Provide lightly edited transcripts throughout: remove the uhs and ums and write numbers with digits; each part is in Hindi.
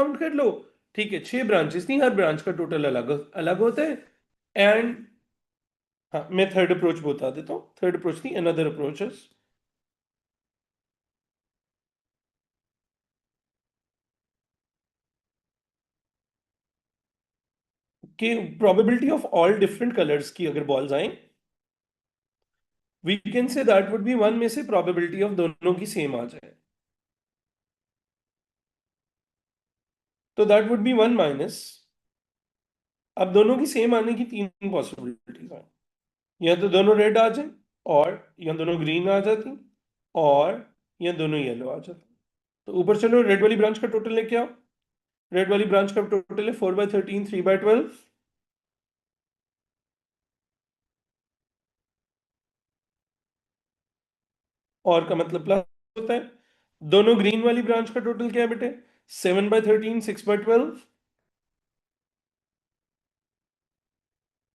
काउंट कर लो, ठीक है, 6 ब्रांचेस थी, हर ब्रांच का टोटल अलग अलग होता है। एंड हाँ, मैं थर्ड अप्रोच बता देता हूँ। थर्ड अप्रोच थी अनदर अप्रोचेस कि probability of all different colours की अगर बॉल्स आए, we can say that would be one में से प्रोबेबिलिटी ऑफ दोनों की सेम आ जाए, तो that would be one minus. अब दोनों की सेम आने की तीन पॉसिबिलिटीज हैं, या तो दोनों रेड आ जाए, और या दोनों ग्रीन आ जाती, और या दोनों येलो आ जाती। तो ऊपर चलो, रेड वाली ब्रांच का टोटल लेके आओ। रेड वाली ब्रांच का टोटल है 4/13, 3/12, और का मतलब प्लस होता है। दोनों ग्रीन वाली ब्रांच का टोटल क्या है बेटे? 7/13, 6/12,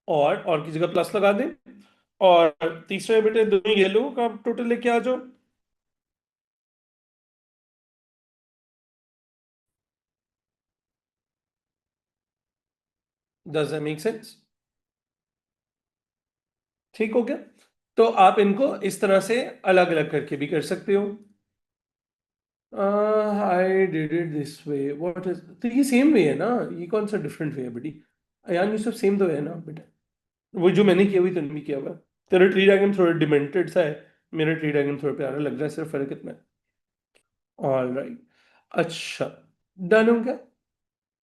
और की जगह प्लस लगा दें। और तीसरे बेटे दोनों येलो का टोटल लेके आ जाओ। Does that make sense? ठीक हो गया। तो आप इनको इस तरह से अलग अलग करके भी कर सकते हो। I did it this way, what is, तो ये सेम वे है ना, ये कौन सा डिफरेंट वे है बेटी? यार ये सब सेम तो है ना बेटा, वो जो मैंने किया हुई तुमने भी किया हुआ है। तेरा ट्री डायग्राम थोड़ा डिमेंटेड सा है, मेरा ट्री डायग्राम थोड़ा प्यारा लग रहा है, सिर्फ फर्क इतना है। ऑल राइट, अच्छा, डन हो गया,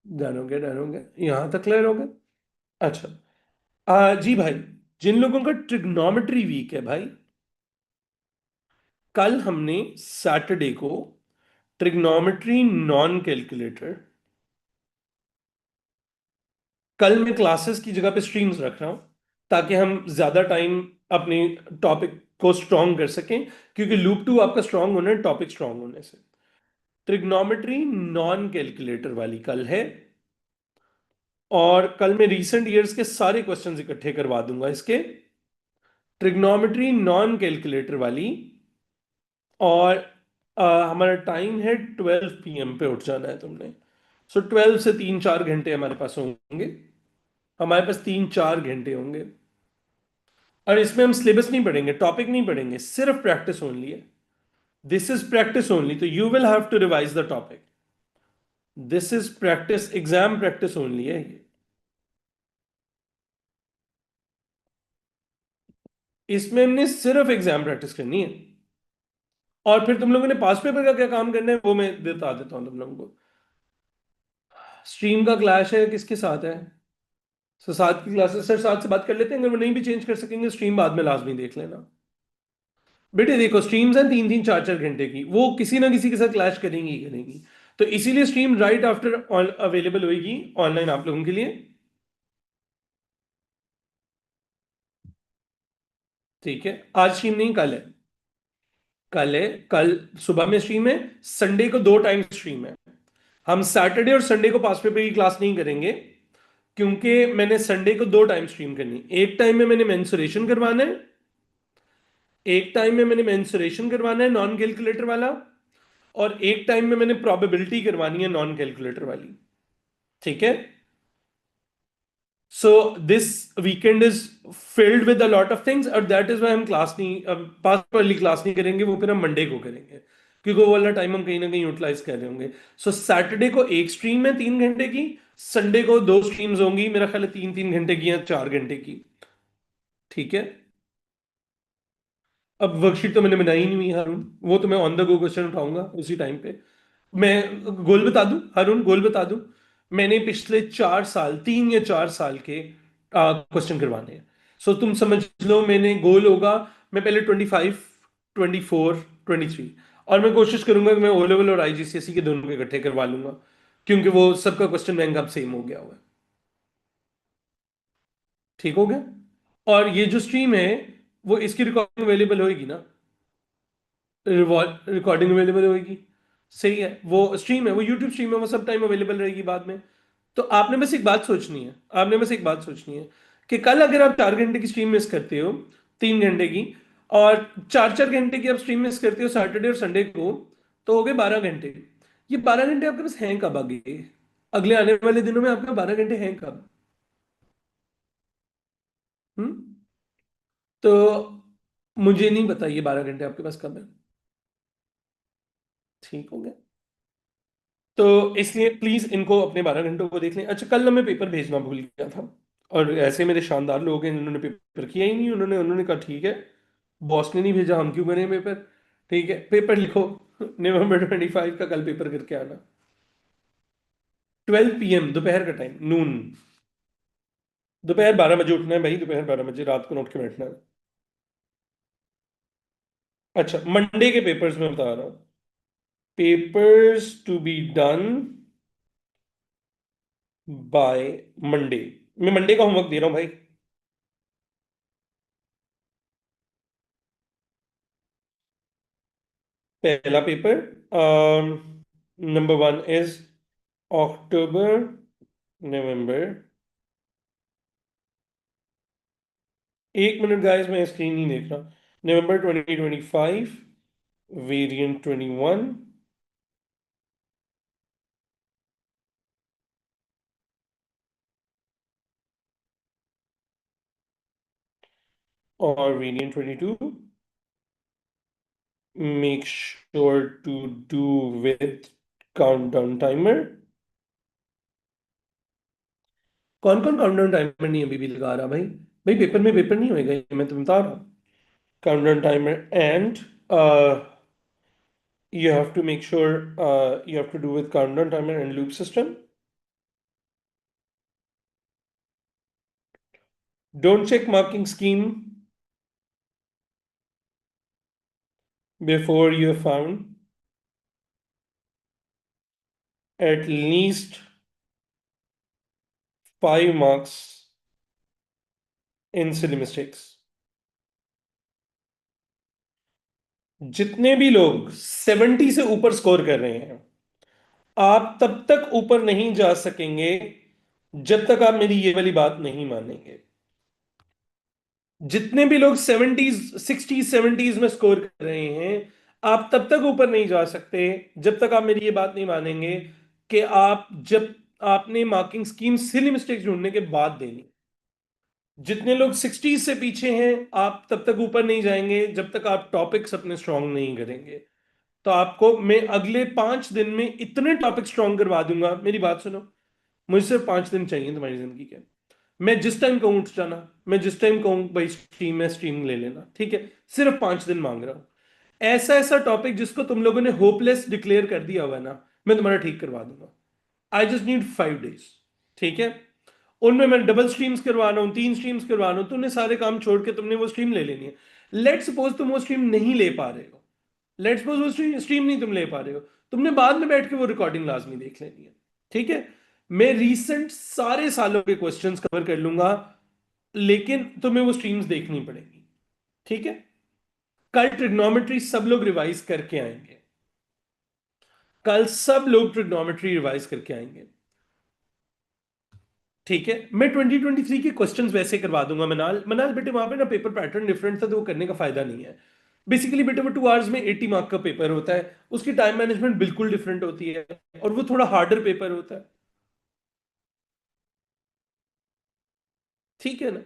डन हो गया, डन हो गया, यहाँ तक क्लियर हो गया। अच्छा, जी भाई, जिन लोगों का ट्रिग्नोमेट्री वीक है भाई, कल हमने सैटरडे को ट्रिग्नोमेट्री नॉन कैलकुलेटर, कल मैं क्लासेस की जगह पे स्ट्रीम्स रख रहा हूं, ताकि हम ज्यादा टाइम अपने टॉपिक को स्ट्रॉन्ग कर सकें, क्योंकि लूप टू आपका स्ट्रॉन्ग होना है टॉपिक स्ट्रॉन्ग होने से। ट्रिग्नोमेट्री नॉन कैलकुलेटर वाली कल है, और कल मैं रीसेंट ईयर्स के सारे क्वेश्चंस इकट्ठे करवा दूंगा इसके, ट्रिग्नोमेट्री नॉन कैलकुलेटर वाली। और हमारा टाइम है 12 PM पे उठ जाना है तुमने। सो 12 से 3-4 घंटे हमारे पास होंगे, हमारे पास 3-4 घंटे होंगे। और इसमें हम सिलेबस नहीं पढ़ेंगे, टॉपिक नहीं पढ़ेंगे, सिर्फ प्रैक्टिस ओनली है। दिस इज प्रैक्टिस ओनली, तो you will have to revise the topic. This is practice, exam practice only है ये। इसमें हमने सिर्फ एग्जाम प्रैक्टिस करनी है। और फिर तुम लोगों ने पास पेपर का क्या काम करना है वो मैं बता देता हूँ तुम लोगों को। स्ट्रीम का क्लैश है किसके साथ है? सो साथ की क्लासेस सर साथ से बात कर लेते हैं, अगर वो नहीं भी चेंज कर सकेंगे स्ट्रीम बाद में लाजमी देख लेना। बेटे देखो, स्ट्रीम्स हैं 3-3, 4-4 घंटे की, वो किसी ना किसी के साथ क्लैश करेंगी ही करेंगी। तो इसीलिए स्ट्रीम राइट आफ्टर अवेलेबल होगी ऑनलाइन आप लोगों के लिए। ठीक है, आज स्ट्रीम नहीं, कल है। कल है, कल सुबह में स्ट्रीम है, संडे को 2 टाइम स्ट्रीम है। हम सैटरडे और संडे को पास पेपर की क्लास नहीं करेंगे, क्योंकि मैंने संडे को 2 टाइम स्ट्रीम करनी। एक टाइम में मैंने मेंसुरेशन करवाना है, एक टाइम में मैंने मेंसुरेशन करवाना है नॉन कैलकुलेटर वाला, और एक टाइम में मैंने प्रोबेबिलिटी करवानी है नॉन कैलकुलेटर वाली। ठीक है, so this weekend is filled with a lot of things, और दैट इज वाई हम क्लास नहीं, पास वाली क्लास नहीं करेंगे, वो फिर हम मंडे को करेंगे, क्योंकि वो वाला टाइम हम कहीं ना कहीं यूटिलाइज कर रहे होंगे। सो सैटरडे को एक स्ट्रीम है 3 घंटे की, संडे को 2 स्ट्रीम्स होंगी, मेरा ख्याल है 3-3 घंटे की या 4 घंटे की। ठीक है, अब वर्कशीट तो मैंने बनाई नहीं हुई हारून, वो तो मैं ऑन द गो क्वेश्चन उठाऊंगा उसी टाइम पे। मैं गोल बता दूं हारून, गोल बता दूं, मैंने पिछले 4 साल, 3 या 4 साल के क्वेश्चन करवाने हैं। सो तुम समझ लो, मैंने गोल होगा, मैं पहले 25, 24, 23, और मैं कोशिश करूंगा कि मैं ओ लेवल और IGCSE के दोनों के इकट्ठे करवा लूंगा, क्योंकि वो सबका क्वेश्चन बैंक अब सेम हो गया हुआ है। ठीक हो गया। और ये जो स्ट्रीम है, वो इसकी रिकॉर्डिंग अवेलेबल होएगी ना? रिकॉर्डिंग अवेलेबल होगी, सही है, वो स्ट्रीम है, वो यूट्यूब स्ट्रीम है, वो सब टाइम अवेलेबल रहेगी बाद में। तो आपने बस एक बात सोचनी है, आपने बस एक बात सोचनी है, कि कल अगर आप 4 घंटे की स्ट्रीम मिस करते हो, 3 घंटे की, और 4-4 घंटे की आप स्ट्रीम मिस करते हो सैटरडे और संडे को, तो हो गए 12 घंटे। ये 12 घंटे आपके पास हैं कब आगे? अगले आने वाले दिनों में आपके 12 घंटे हैं कब? हम्म। तो मुझे नहीं पता ये 12 घंटे आपके पास कब है। ठीक हो गया। तो इसलिए प्लीज इनको अपने 12 घंटों को देख लें। अच्छा, कल ना मैं पेपर भेजना भूल गया था, और ऐसे मेरे शानदार लोग हैं जिन्होंने पेपर किया ही नहीं। उन्होंने उन्होंने कहा ठीक है, बॉस ने नहीं भेजा, हम क्यों करें पेपर। ठीक है, पेपर लिखो। November 25 का कल पेपर करके आना। 12 PM, दोपहर का टाइम, नून। दोपहर 12 बजे उठना है भाई, दोपहर 12 बजे रात को उठ के बैठना है। अच्छा, मंडे के पेपर्स में बता रहा हूँ। Papers to be done by Monday. मैं मंडे का होमवर्क दे रहा हूँ भाई। पहला paper, number 1 is October, November. 1 minute guys, मैं स्क्रीन नहीं देख रहा। नवंबर 2025, वेरिएंट 21, और variant 22। Make sure to do with countdown timer. कौन कौन काउंटडाउन टाइमर नहीं अभी भी लगा रहा भाई? भाई पेपर में पेपर नहीं होएगा ये, मैं तुम्हें बता रहा हूँ। Countdown timer and you have to make sure you have to do with countdown timer and loop system. Don't check marking scheme before you have found at least 5 marks in silly mistakes. जितने भी लोग 70 से ऊपर स्कोर कर रहे हैं, आप तब तक ऊपर नहीं जा सकेंगे जब तक आप मेरी ये वाली बात नहीं मानेंगे। जितने भी लोग 70s, 60s, 70s में स्कोर कर रहे हैं, आप तब तक ऊपर नहीं जा सकते जब तक आप मेरी ये बात नहीं मानेंगे कि आप जब आपने मार्किंग स्कीम सिली मिस्टेक्स ढूंढने के बाद देनी। जितने लोग 60s से पीछे हैं, आप तब तक ऊपर नहीं जाएंगे जब तक आप टॉपिक्स अपने स्ट्रांग नहीं करेंगे। तो आपको मैं अगले 5 दिन में इतने टॉपिक स्ट्रांग करवा दूंगा, मेरी बात सुनो। मुझे सिर्फ 5 दिन चाहिए तुम्हारी जिंदगी के। मैं जिस टाइम कहूँ उठ जाना, मैं जिस टाइम कहूँ भाई स्ट्रीम है, स्ट्रीम ले लेना, ठीक है। सिर्फ 5 दिन मांग रहा हूँ। ऐसा ऐसा टॉपिक जिसको तुम लोगों ने होपलेस डिक्लेयर कर दिया हुआ है ना, मैं तुम्हारा ठीक करवा दूंगा। आई जस्ट नीड 5 डेज, ठीक है। उनमें मैं डबल स्ट्रीम्स करवा रहा हूँ, 3 स्ट्रीम्स करवा रहा हूँ, तुमने सारे काम छोड़ के तुमने वो स्ट्रीम ले लेनी है। लेट सपोज तुम वो स्ट्रीम नहीं ले पा रहे हो, लेट सपोज वो स्ट्रीम नहीं तुम ले पा रहे हो, तुमने बाद में बैठ के वो रिकॉर्डिंग लाजमी देख लेनी है, ठीक है। मैं रीसेंट सारे सालों के क्वेश्चंस कवर कर लूंगा, लेकिन तुम्हें वो स्ट्रीम्स देखनी पड़ेगी, ठीक है। कल ट्रिग्नोमेट्री सब लोग रिवाइज करके आएंगे। कल सब लोग ट्रिग्नोमेट्री रिवाइज करके आएंगे, ठीक है। मैं 2023 के क्वेश्चंस वैसे करवा दूंगा। मनाल मनाल बेटे, वहां पे ना पेपर पैटर्न डिफरेंट था, तो वो करने का फायदा नहीं है। बेसिकली बेटे वो 2 आवर्स में 80 मार्क का पेपर होता है, उसकी टाइम मैनेजमेंट बिल्कुल डिफरेंट होती है, और वो थोड़ा हार्डर पेपर होता है, ठीक है ना।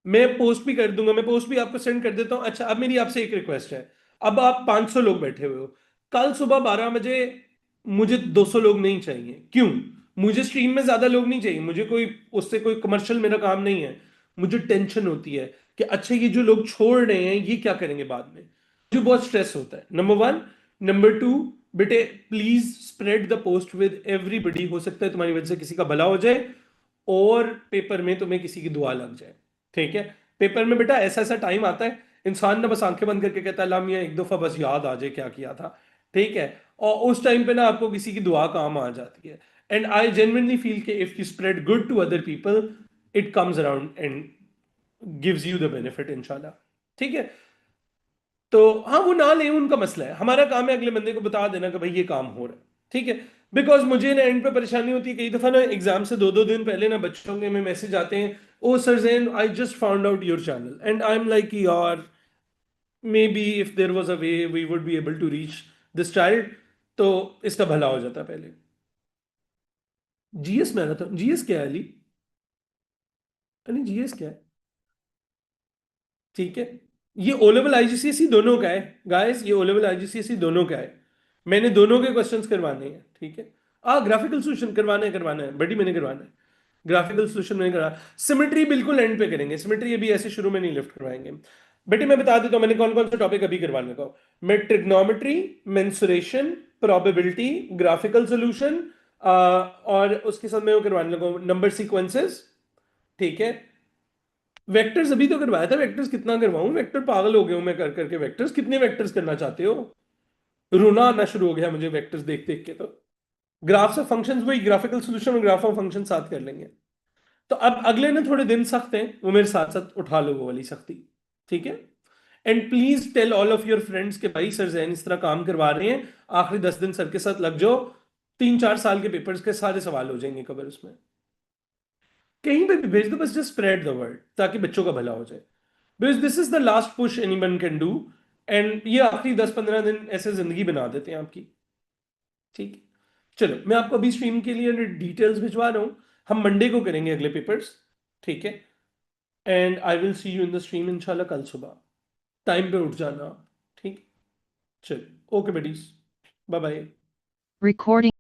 मैं पोस्ट भी कर दूंगा, मैं पोस्ट भी आपको सेंड कर देता हूँ। अच्छा, अब मेरी आपसे एक रिक्वेस्ट है। अब आप 500 लोग बैठे हुए हो, कल सुबह 12 बजे मुझे 200 लोग नहीं चाहिए। क्यों? मुझे स्ट्रीम में ज्यादा लोग नहीं चाहिए, मुझे कोई उससे कोई कमर्शियल मेरा काम नहीं है। मुझे टेंशन होती है कि अच्छा ये जो लोग छोड़ रहे हैं ये क्या करेंगे बाद में। मुझे बहुत स्ट्रेस होता है, नंबर 1। नंबर 2, बेटे please spread the post with everybody. हो सकता है तुम्हारी वजह से किसी का भला हो जाए, और पेपर में तुम्हें किसी की दुआ लग जाए, ठीक है। पेपर में बेटा ऐसा ऐसा टाइम आता है, इंसान ना बस आंखें बंद करके कहता है अल्लाह मियां एक दफा बस याद आ जाए क्या किया था, ठीक है। और उस टाइम पे ना आपको किसी की दुआ काम आ जाती है। एंड आई जेन्युइनली फील कि if you spread good to other people, it comes around and gives you the benefit इंशाल्लाह, ठीक है। तो हाँ, वो ना ले उनका मसला है, हमारा काम है अगले बंदे को बता देना कि भाई ये काम हो रहा है, ठीक है। बिकॉज मुझे ना एंड पे परेशानी होती है, कई दफा ना एग्जाम से 2-2 दिन पहले ना बच्चों के में मैसेज आते हैं, oh sir Jain I just found out your channel, and I am like यार, maybe if there was a way we would be able to reach this child. तो इसका भला हो जाता पहले। जीएस मैराथन, जीएस क्या है अली? अली जीएस क्या है? ठीक है, ये ओ लेवल आईजीसीएसई दोनों का है गाइस, ये ओ लेवल आईजीसीएसई दोनों का है। मैंने दोनों के क्वेश्चंस करवाने हैं, ठीक है। ग्राफिकल सॉल्यूशन करवाना है बड़ी, मैंने करवाना है। ग्राफिकल सॉल्यूशन मैंने करा। सिमेट्री बिल्कुल एंड पे करेंगे, सिमेट्री अभी ऐसे शुरू में नहीं लिफ्ट करवाएंगे। बेटे मैं बता देता हूँ मैंने कौन कौन से टॉपिक अभी करवाने को। मैं trigonometry, mensuration, probability, graphical solution, और उसके साथ मैं वो करवाने लगा नंबर सीक्वेंसेस, ठीक है। वेक्टर्स अभी तो करवाया था, वेक्टर्स कितना करवाऊं, वेक्टर पागल हो गया हूं मैं कर करके। वेक्टर्स कितने वेक्टर्स करना चाहते हो? रोना आना शुरू हो गया मुझे वेक्टर्स देख देख के। तो ग्राफ्स ऑफ फंक्शंस, वही ग्राफिकल सॉल्यूशन और ग्राफ ऑफ फंक्शन साथ कर लेंगे। तो अब अगले ने थोड़े दिन सख्त हैं, वो मेरे साथ साथ उठा लो वो वाली सख्ती, ठीक है। And please tell all of your friends के भाई सर जैन इस तरह काम करवा रहे हैं, आखिरी 10 दिन सर के साथ लग जाओ, 3-4 साल के पेपर्स के सारे सवाल हो जाएंगे कवर उसमें। कहीं पे भी भेज दो, बस जस्ट स्प्रेड द वर्ड ताकि बच्चों का भला हो जाए। Because this is the last push anyone can do. And ये आखिरी 10-15 दिन ऐसे जिंदगी बना देते हैं आपकी, ठीक है। चलो मैं आपको अभी स्ट्रीम के लिए डिटेल्स भिजवा रहा हूँ, हम मंडे को करेंगे अगले पेपर्स, ठीक है। And I will see you in the stream इंशाल्लाह कल सुबह, टाइम पे उठ जाना, ठीक। चलो ओके बेटीज, बाय बाय। Recording.